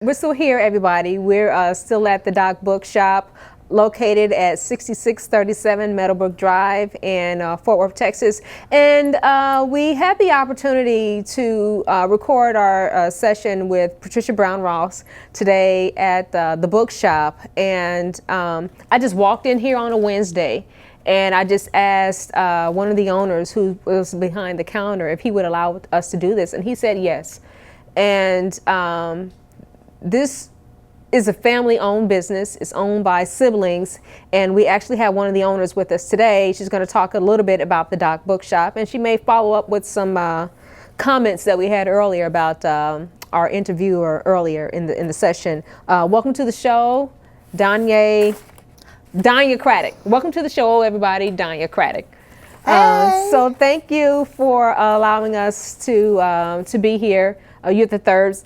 We're still here, everybody. We're still at the Dock Bookshop, located at 6637 Meadowbrook Drive in Fort Worth, Texas. And we had the opportunity to record our session with Patricia Brown Ross today at the bookshop. And I just walked in here on a Wednesday. And I just asked one of the owners who was behind the counter if he would allow us to do this. And he said yes. And this is a family-owned business. It's owned by siblings, and we actually have one of the owners with us today. She's going to talk a little bit about the Dock Bookshop, and she may follow up with some comments that we had earlier about our interviewer earlier in the session. Welcome to the show, Danya Craddock. Welcome to the show, everybody, Danya Craddock. So thank you for allowing us to be here. You're the third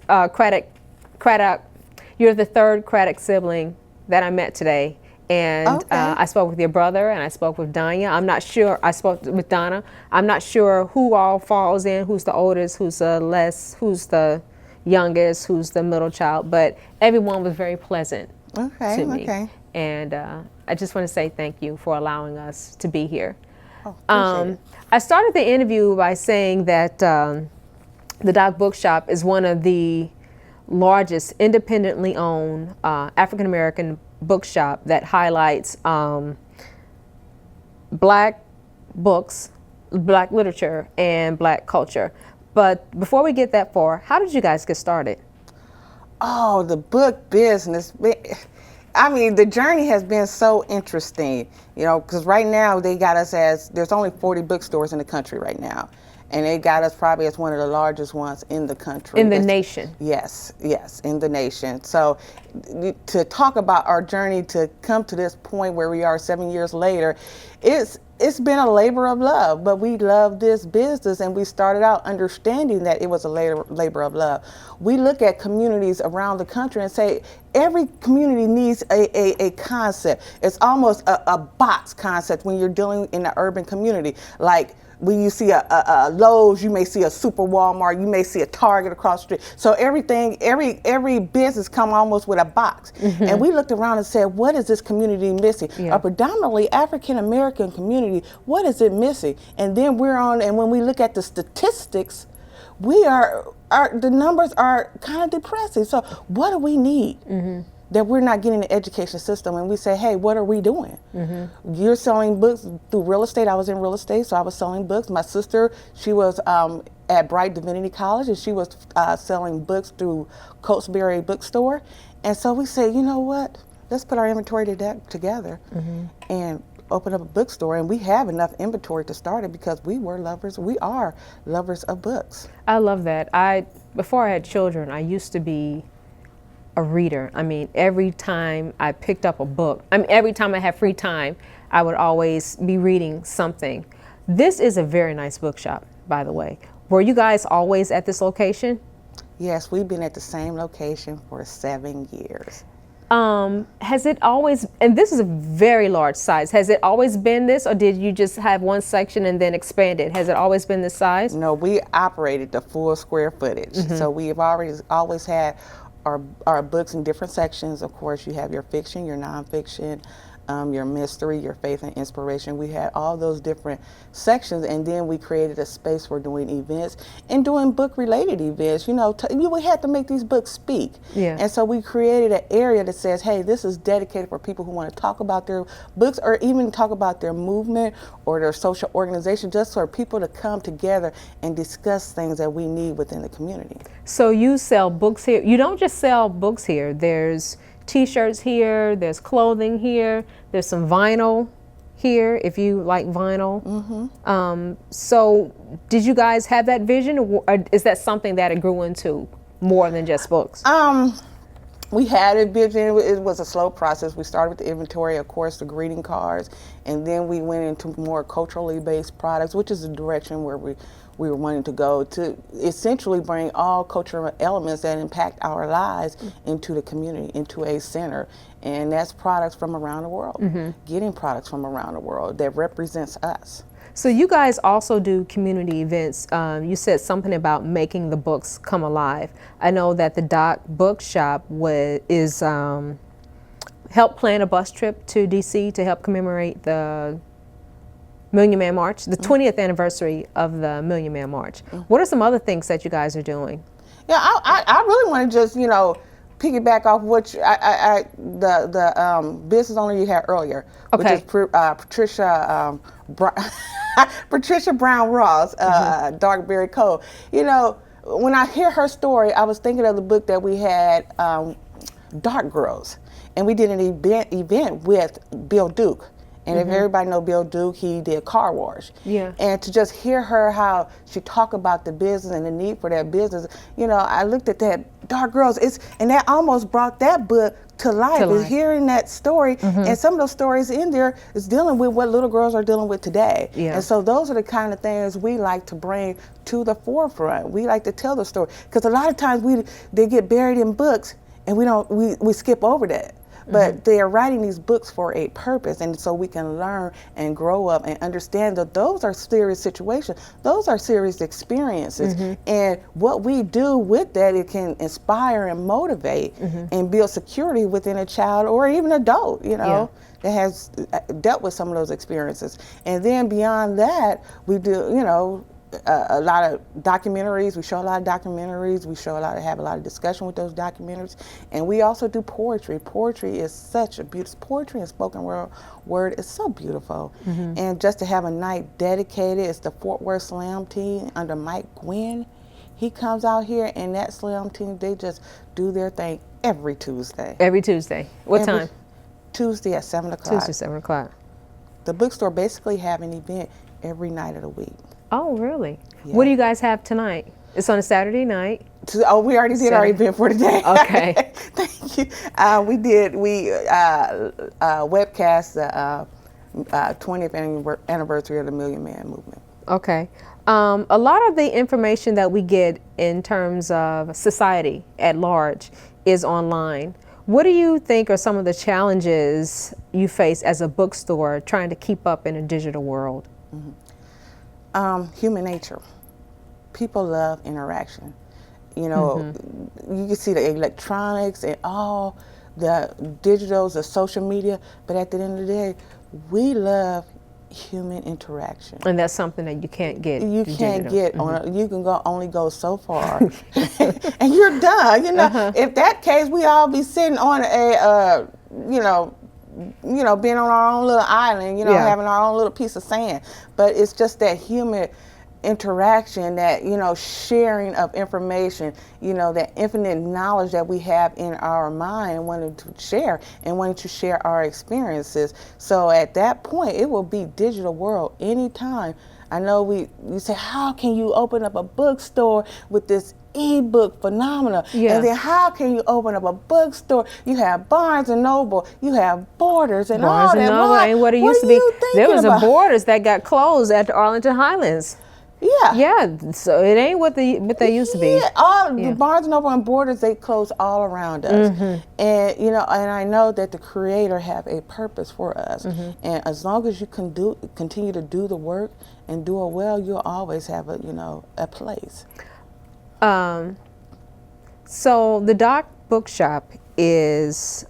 You're the third Craddock sibling that I met today. And I spoke with your brother and I spoke with Danya. I'm not sure, I spoke with Donna. I'm not sure who all falls in, who's the oldest, who's who's the youngest, who's the middle child, but everyone was very pleasant to me. And I just want to say thank you for allowing us to be here. I started the interview by saying that the Dock Bookshop is one of the largest independently owned African-American bookshop that highlights Black books, Black literature, and Black culture. But before we get that far, how did you guys get started? Oh, the book business. I mean, the journey has been so interesting, you know, because right now they got us there's only 40 bookstores in the country right now. And they got us probably as one of the largest ones in the country. In the nation. Yes, in the nation. So to talk about our journey to come to this point where we are 7 years later, it's been a labor of love, but we love this business, and we started out understanding that it was a labor of love. We look at communities around the country and say every community needs a concept. It's almost a box concept when you're dealing in the urban community. Like, when you see a Lowe's, you may see a Super Walmart, you may see a Target across the street. So every business come almost with a box. Mm-hmm. And we looked around and said, what is this community missing? Yeah. A predominantly African-American community, what is it missing? And then and when we look at the statistics, the numbers are kind of depressing. So what do we need? Mm-hmm. That we're not getting the education system, and we say, hey, what are we doing? Mm-hmm. You're selling books through real estate. I was in real estate, so I was selling books. My sister, she was at Bright Divinity College, and she was selling books through Coatesbury Bookstore. And so we say, you know what? Let's put our inventory together mm-hmm. and open up a bookstore. And we have enough inventory to start it because we are lovers of books. I love that. Before I had children, I used to be a reader. I mean, every time I picked up a book, every time I had free time, I would always be reading something. This is a very nice bookshop, by the way. Were you guys always at this location? Yes, we've been at the same location for 7 years. Has it always, and this is a very large size, has it always been this, or did you just have one section and then expand it? Has it always been this size? No, we operated the full square footage. Mm-hmm. So we've always had our books in different sections. Of course, you have your fiction, your nonfiction, your mystery, your faith and inspiration. We had all those different sections, and then we created a space for doing events and doing book-related events. You know, we had to make these books speak. Yeah. And so we created an area that says, hey, this is dedicated for people who want to talk about their books or even talk about their movement or their social organization, just for people to come together and discuss things that we need within the community. So you sell books here. You don't just sell books here. There's T-shirts here, there's clothing here, there's some vinyl here if you like vinyl. Mm-hmm. So did you guys have that vision, or is that something that it grew into more than just books? We had a vision. It was a slow process. We started with the inventory, of course, the greeting cards, and then we went into more culturally based products, which is the direction where we were wanting to go, to essentially bring all cultural elements that impact our lives into the community, into a center. And that's products from around the world, mm-hmm. getting products from around the world that represents us. So you guys also do community events. You said something about making the books come alive. I know that the Dock Bookshop is helped plan a bus trip to DC to help commemorate the Million Man March, the 20th anniversary of the Million Man March. What are some other things that you guys are doing? Yeah, I really want to just, piggyback off what the business owner you had earlier, which Okay. is Patricia Brown Ross, Darkberry Co. When I hear her story, I was thinking of the book that we had, Dark Girls, and we did an event with Bill Duke. And if everybody know Bill Duke, he did Car Wash. Yeah. And to just hear her, how she talked about the business and the need for that business, I looked at that Dark Girls, and that almost brought that book to life. Is hearing that story, and some of those stories in there is dealing with what little girls are dealing with today. Yeah. And so those are the kind of things we like to bring to the forefront. We like to tell the story, because a lot of times they get buried in books, and we skip over that. But they are writing these books for a purpose, and so we can learn and grow up and understand that those are serious situations. Those are serious experiences. And what we do with that, it can inspire and motivate and build security within a child or even adult, that has dealt with some of those experiences. And then beyond that, we do, a lot of documentaries. We show a lot of documentaries. We have a lot of discussion with those documentaries. And we also do poetry. Poetry is such a beautiful, poetry and spoken word is so beautiful. And just to have a night dedicated, it's the Fort Worth Slam Team under Mike Gwynn. He comes out here, and that Slam Team, they just do their thing every Tuesday. Every Tuesday. What time? Tuesday at 7 o'clock. Tuesday, 7 o'clock. The bookstore basically have an event every night of the week. Oh, really? Yeah. What do you guys have tonight? It's on a Saturday night. Oh, we already did our event for today. Okay. Thank you. We webcast the 20th anniversary of the Million Man Movement. Okay. A lot of the information that we get in terms of society at large is online. What do you think are some of the challenges you face as a bookstore trying to keep up in a digital world? Human nature. People love interaction. You can see the electronics and all the digitals, the social media, but at the end of the day, we love human interaction. And that's something that you can't get. You can't get on. You can only go so far, and you're done. If that case, we all be sitting on a, being on our own little island, having our own little piece of sand. But it's just that human interaction, that, sharing of information, that infinite knowledge that we have in our mind, wanting to share our experiences. So at that point, it will be digital world anytime. I know you say, how can you open up a bookstore with this ebook phenomenon? Yeah. And then how can you open up a bookstore? You have Barnes and Noble, you have Borders, and all that. Barnes and Noble ain't what it used to be. There was a Borders that got closed at the Arlington Highlands. Yeah. Yeah, so it ain't what they used to be. The Barnes and Noble and Borders, they close all around us. And and I know that the Creator have a purpose for us. And as long as you can continue to do the work and do it well, you'll always have a place. So the Dock Bookshop is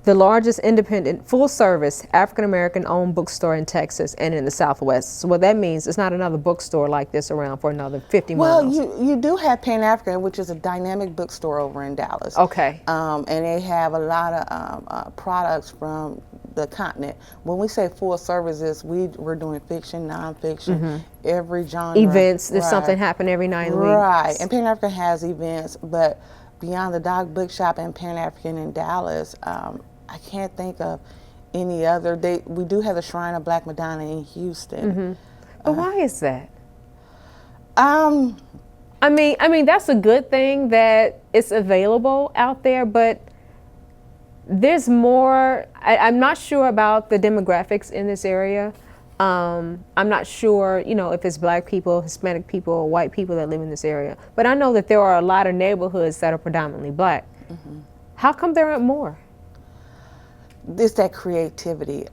the largest independent, full-service, African-American owned bookstore in Texas and in the Southwest. So what that means, it's not another bookstore like this around for another 50 miles. Well, you do have Pan-African, which is a dynamic bookstore over in Dallas. Okay. And they have a lot of products from the continent. When we say full services, we're doing fiction, nonfiction, every genre. Events, there's something happening every night of the week. Right, and Pan-African has events, but beyond the Dock Bookshop and Pan-African in Dallas, I can't think of any other. We do have the Shrine of Black Madonna in Houston. But why is that? I mean that's a good thing that it's available out there, but there's more. I'm not sure about the demographics in this area. I'm not sure, if it's Black people, Hispanic people, or white people that live in this area. But I know that there are a lot of neighborhoods that are predominantly Black. How come there aren't more? It's that creativity.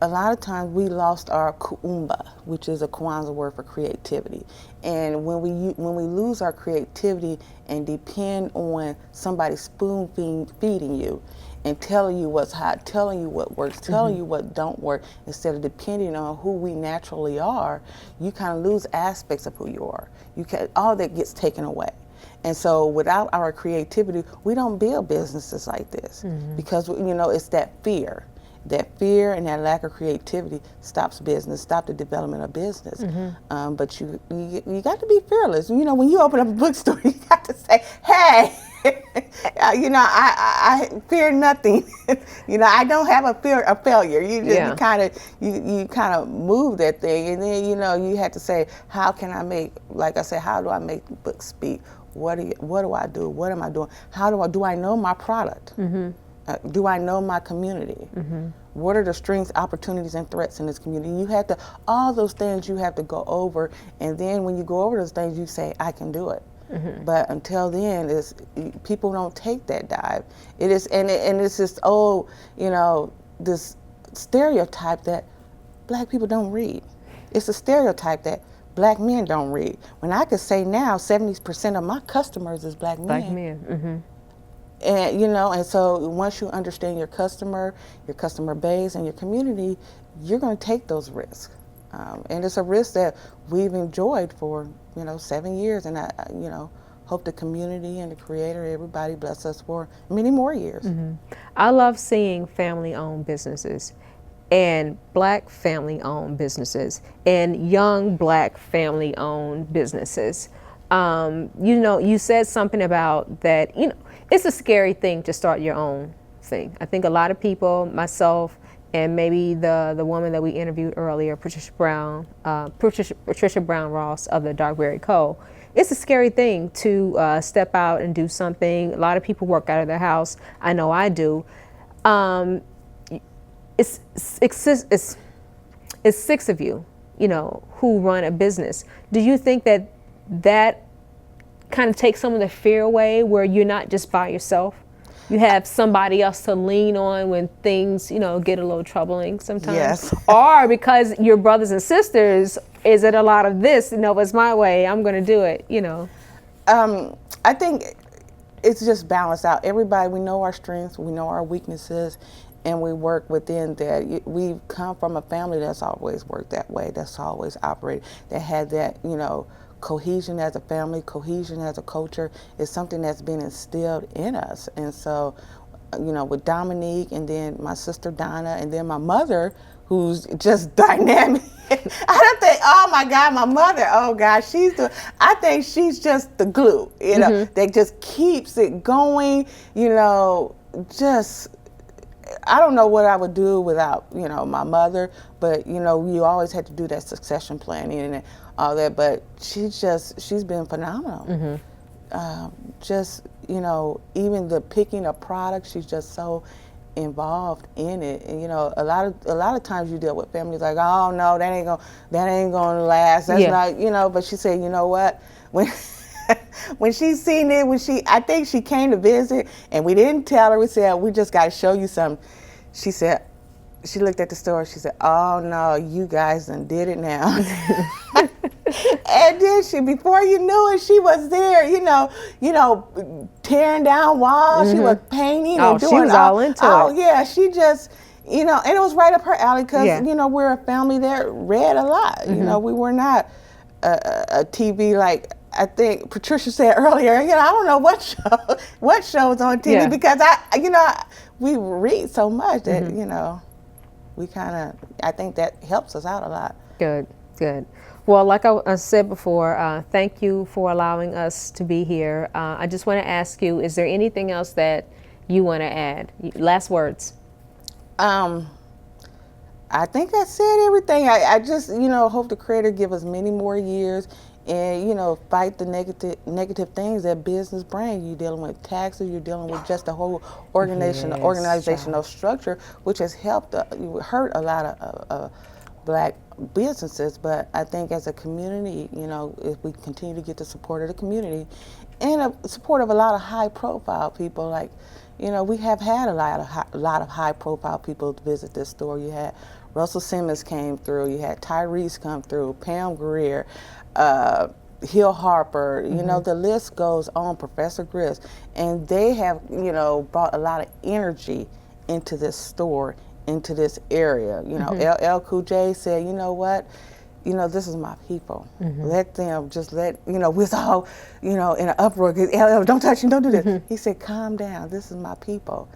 a lot of times we lost our kuumba, which is a Kwanzaa word for creativity. And when we lose our creativity and depend on somebody spoon feeding you and telling you what's hot, telling you what works, telling you what don't work, instead of depending on who we naturally are, you kind of lose aspects of who you are. All that gets taken away. And so without our creativity, we don't build businesses like this because, it's that fear. That fear and that lack of creativity stops business, stop the development of business. But you got to be fearless. When you open up a bookstore, you got to say, hey, I fear nothing. I don't have a fear of failure. You kind of move that thing, and then you have to say, how can I make? Like I said, how do I make the book speak? What do I do? What am I doing? Do I know my product? Do I know my community? What are the strengths, opportunities, and threats in this community? All those things you have to go over, and then when you go over those things, you say, I can do it. But until then, people don't take that dive. It is, and it's just, this stereotype that black people don't read. It's a stereotype that black men don't read. When I could say now, 70% of my customers is black men. Black men. And and so once you understand your customer base, and your community, you're going to take those risks. And it's a risk that we've enjoyed for 7 years, and I hope the community and the creator, everybody bless us for many more years. I love seeing family-owned businesses and black family-owned businesses and young black family-owned businesses. You said something about that, it's a scary thing to start your own thing. I think a lot of people, myself, and maybe the woman that we interviewed earlier, Patricia Brown Ross of the Darkberry Co. It's a scary thing to step out and do something. A lot of people work out of their house. I know I do. It's six of you, who run a business. Do you think that kind of takes some of the fear away, where you're not just by yourself? You have somebody else to lean on when things, get a little troubling sometimes. Yes. Or because your brothers and sisters, is it a lot of this? It's my way. I'm going to do it. I think it's just balanced out. Everybody, we know our strengths, we know our weaknesses, and we work within that. We've come from a family that's always worked that way, that's always operated, that had that, cohesion as a family, cohesion as a culture is something that's been instilled in us. And so, with Dominique, and then my sister Donna, and then my mother, who's just dynamic. I don't think, oh my God, my mother, oh gosh, I think she's just the glue, that just keeps it going, I don't know what I would do without, my mother, but, you always had to do that succession planning and all that, but she's been phenomenal. Even the picking a product, she's just so involved in it. And, a lot of times you deal with families like, oh no, that ain't gonna last. That's not, but she said, you know what? When she seen it, I think she came to visit, and we didn't tell her. We said, we just got to show you something. She said, she looked at the store. She said, oh no, you guys done did it now. And then before you knew it, she was there, tearing down walls. She was painting and doing. She was all into it. Oh yeah, she just, and it was right up her alley because we're a family that read a lot. We were not a TV like. I think Patricia said earlier, I don't know what shows on TV because we read so much that, we I think that helps us out a lot. Good. Well, like I said before, thank you for allowing us to be here. I just want to ask you, is there anything else that you want to add? Last words. I think I said everything. I just, hope the Creator give us many more years and, fight the negative things that business brings. You're dealing with taxes, you're dealing with just the whole organizational structure, which has hurt a lot of black businesses. But I think as a community, if we continue to get the support of the community and the support of a lot of high profile people, like, we have had a lot of high profile people visit this store. You had Russell Simmons came through. You had Tyrese come through. Pam Grier. Hill Harper, you know, the list goes on, Professor Gris, and they have, you know, brought a lot of energy into this store, into this area. You know, LL Cool J said, you know what, you know, this is my people. Let them just let, you know, we're all, you know, in an uproar. LL, don't touch him, don't do this. He said, calm down, this is my people,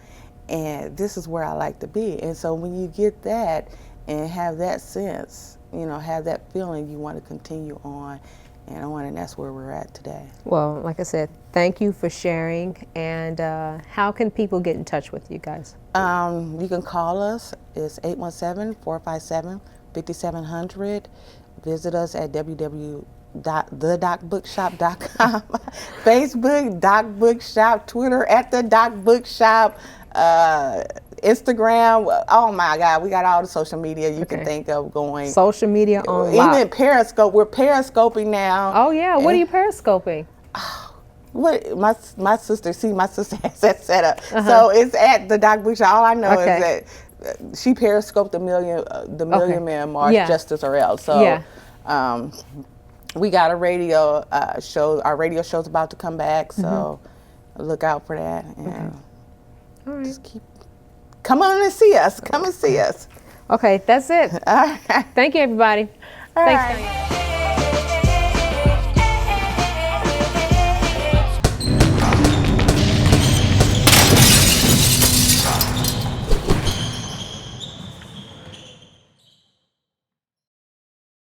and this is where I like to be. And so when you get that and have that sense, you know, have that feeling, you want to continue on and that's where we're at today. Well, like I said, thank you for sharing. And how can people get in touch with you guys? You can call us. It's 817-457-5700. Visit us at www.thedockbookshop.com. Facebook, Dock Bookshop. Twitter, at the Dock Bookshop. Instagram. Oh my God, we got all the social media you can think of going. Social media on Even Periscope. We're periscoping now. Oh yeah, what are you periscoping? What my sister has that set up. So it's at the Dock Bookshop. All I know is that she periscoped the Million Man March Justice or Else. So we got a radio show. Our radio show's about to come back, so look out for that. And all right. just come on and see us. Come and see us. Okay, that's it. All right. Thank you, everybody. All Thanks, right. Diane.